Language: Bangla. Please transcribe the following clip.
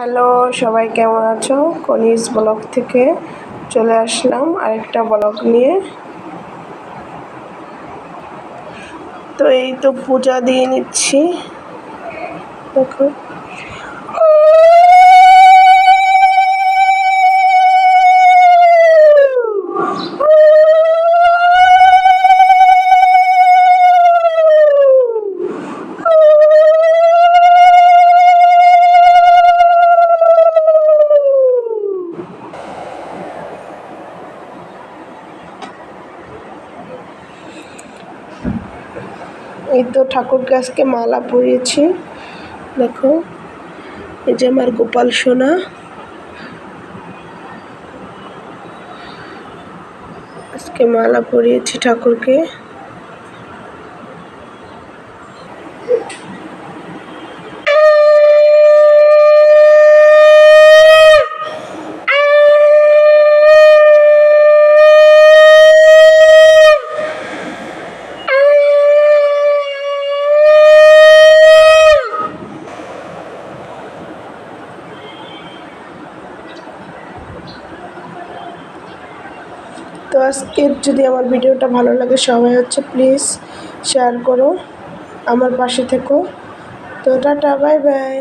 হ্যালো, সবাই কেমন আছো? কনিজ ব্লগ থেকে চলে আসলাম আরেকটা ব্লগ নিয়ে। তো এই তো পূজা দিয়ে নিচ্ছি, দেখো। এই তো ঠাকুরকে আজকে মালা পরিয়েছি, দেখো। এই যে আমার গোপাল সোনা, আজকে মালা পরিয়েছি ঠাকুরকে। তো আজকে যদি আমার ভিডিওটা ভালো লাগে, সবাই প্লিজ শেয়ার করো, আমার পাশে থেকো। তো টাটা, বাই বাই।